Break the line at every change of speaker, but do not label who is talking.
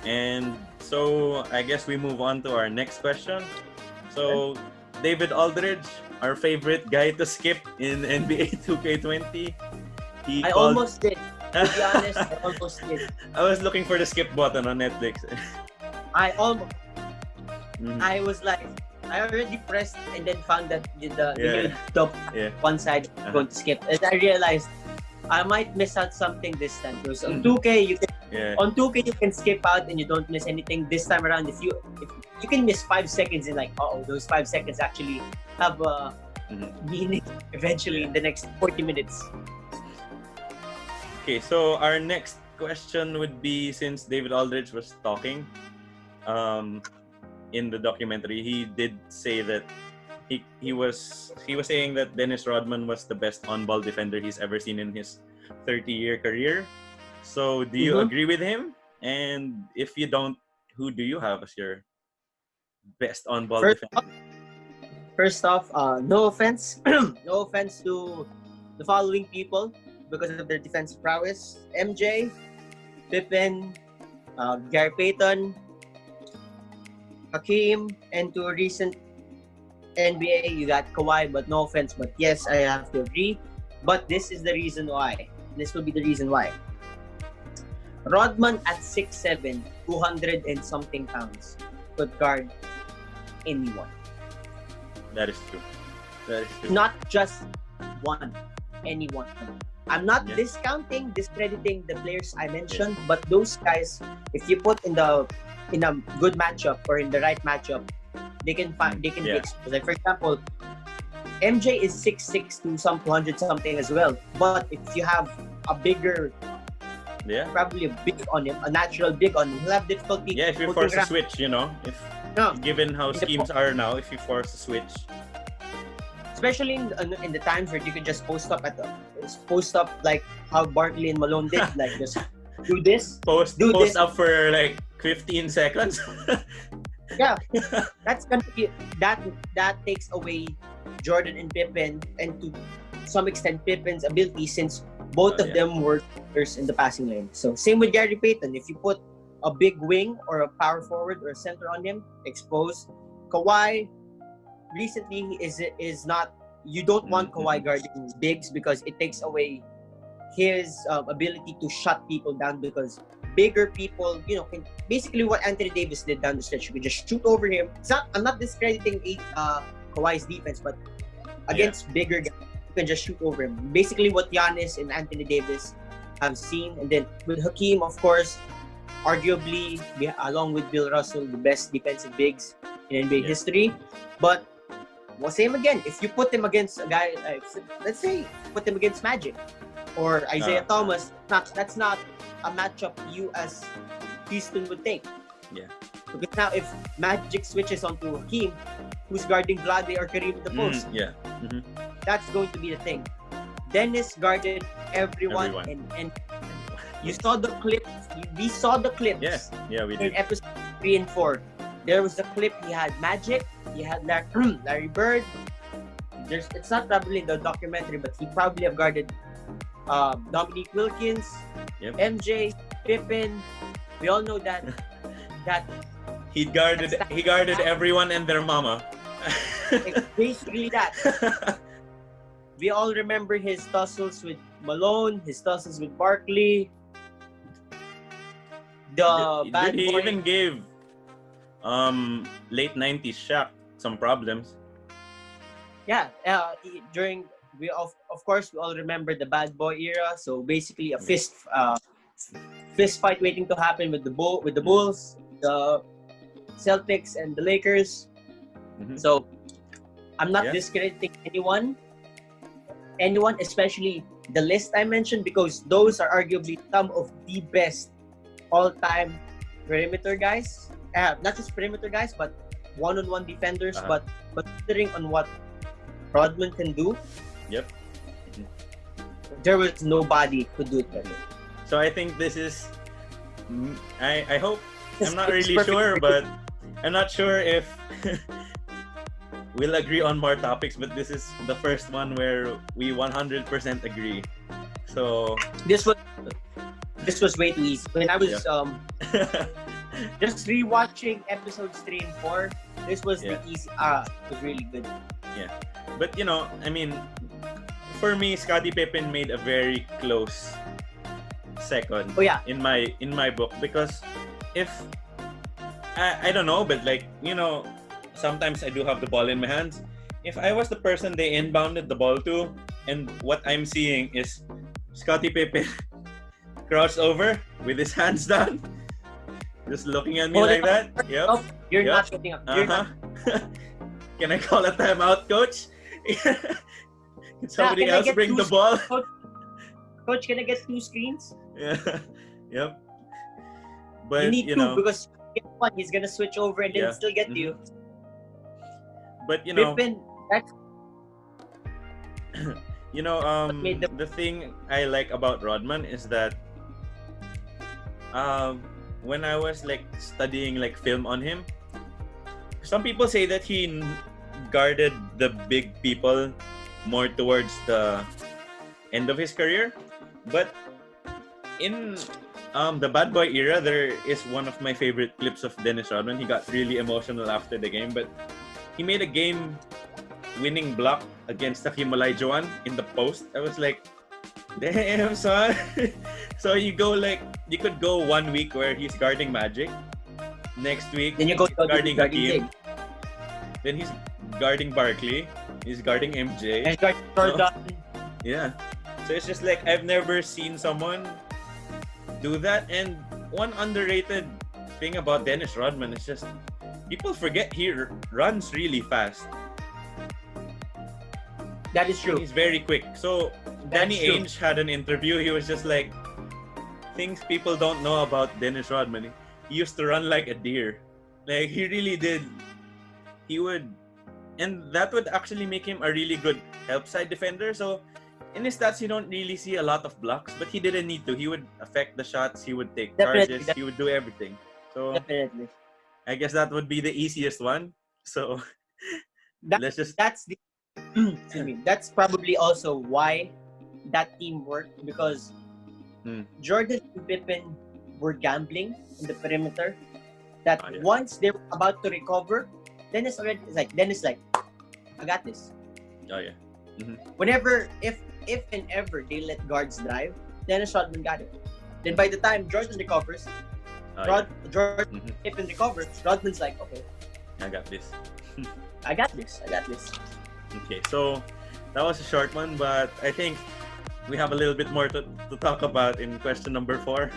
And so I guess we move on to our next question. So David Aldridge, our favorite guy to skip in NBA 2K20.
I almost did. To be honest, I almost did.
I was looking for the skip button on Netflix.
I was like, I already pressed and then found that the top one side going to skip. And I realized I might miss out something this time. Because on 2K, on 2K you can skip out and you don't miss anything. This time around, if you can miss 5 seconds and like, those 5 seconds actually have a meaning eventually in the next 40 minutes.
Okay, so our next question would be, since David Aldridge was talking in the documentary, he did say that he was saying that Dennis Rodman was the best on-ball defender he's ever seen in his 30-year career. So do you agree with him? And if you don't, who do you have as your best on-ball defender?
First off, no offense no offense to the following people because of their defensive prowess: MJ, Pippen, Gary Payton, Hakeem, and to a recent NBA, you got Kawhi, but no offense, but yes, I have to agree. But this is the reason why. This will be the reason why. Rodman at 6'7", 200 and something pounds could guard anyone.
That is true.
Not just one, anyone. I'm not discrediting the players I mentioned, but those guys, if you put in a good matchup or in the right matchup, they can be exposed. Like for example, MJ is 6'6" to some 200 something as well. But if you have a bigger, probably a big on him, a natural big on him, he'll have difficulty.
Yeah, if you force a switch, given how schemes are now, if you force a switch.
Especially in the times where you can just post up like how Barkley and Malone did, like just do this,
post up for like 15 seconds.
Yeah, that's gonna be that takes away Jordan and Pippen, and to some extent Pippen's ability, since both of them were in the passing lane. So same with Gary Payton. If you put a big wing or a power forward or a center on him, exposed. Kawhi recently is not. You don't want Kawhi guarding bigs because it takes away his ability to shut people down, because bigger people, can basically what Anthony Davis did down the stretch. You can just shoot over him. I'm not discrediting Kawhi's defense, but against bigger guys, you can just shoot over him. Basically what Giannis and Anthony Davis have seen. And then with Hakeem, of course, arguably, along with Bill Russell, the best defensive bigs in NBA history. But same again, if you put him against a guy, let's say, put him against Magic or Isaiah Thomas, that's not a matchup you as Houston would take.
Yeah.
Because now if Magic switches onto Hakeem, who's guarding Vlade or Kareem at the post, that's going to be the thing. Dennis guarded everyone. And you saw the clips. We saw the clips.
Yeah, we did.
In episode 3 and 4. There was a clip, he had Magic, he had Larry Bird. It's not probably the documentary, but he probably have guarded Dominique Wilkins, MJ, Pippen. We all know that
he guarded everyone and their mama.
It's basically that. We all remember his tussles with Malone, his tussles with Barkley.
He even gave late 90s Shaq some problems.
Yeah, of course we all remember the bad boy era. So basically a fist fight waiting to happen with the Bulls, the Celtics, and the Lakers. So I'm not discrediting anyone, especially the list I mentioned, because those are arguably some of the best all-time perimeter guys. Not just perimeter guys, but one-on-one defenders. But considering on what Rodman can do, there was nobody who could do it better.
So I think this is. I hope. I'm not really sure, but I'm not sure if we'll agree on more topics. But this is the first one where we 100% agree. So
this was way too easy. When I was Just rewatching episodes 3 and 4. This was the easy. It was really good.
Yeah, but you know, I mean, for me, Scottie Pippen made a very close second.
Oh yeah.
In my book, because if I don't know, but like, you know, sometimes I do have the ball in my hands. If I was the person they inbounded the ball to, and what I'm seeing is Scottie Pippen crouched over with his hands down, just looking at me like that. Yep.
Oh, you're not shooting up.
Can I call a timeout, coach? Can somebody else bring the ball?
Coach, can I get 2 screens?
Yeah. Yep. But
you need
you
2
know,
because one, he's gonna switch over and then still get you.
But you know,
Pippen, that's
you know, the thing I like about Rodman is that when I was like studying like film on him, some people say that he guarded the big people more towards the end of his career, but in the bad boy era, there is one of my favorite clips of Dennis Rodman. He got really emotional after the game, but he made a game-winning block against Hakeem Olajuwon in the post. I was like, damn, son. So you could go 1 week where he's guarding Magic. Next week,
then you go
guarding Hakeem. Then he's guarding Barkley. He's guarding MJ.
And guarding Jordan.
Yeah. So it's just like, I've never seen someone do that. And one underrated thing about Dennis Rodman is just, people forget he runs really fast.
That is true.
He's very quick. So Danny Ainge had an interview. He was just like, things people don't know about Dennis Rodman. He used to run like a deer. Like, he really did. He would, and that would actually make him a really good help side defender. So in his stats, you don't really see a lot of blocks, but he didn't need to. He would affect the shots. He would take charges. He would do everything. So
definitely,
I guess that would be the easiest one. So let's just.
That's the. Excuse me. That's probably also why that team worked, because Jordan and Pippen were gambling in the perimeter. That once they were about to recover, Dennis like, I got this.
Oh yeah.
Whenever, if and ever they let guards drive, Dennis Rodman got it. Then by the time Jordan recovers, Jordan Pippen recovers, Rodman's like, okay,
I got this.
I got this.
Okay, so that was a short one, but I think we have a little bit more to talk about in question number 4.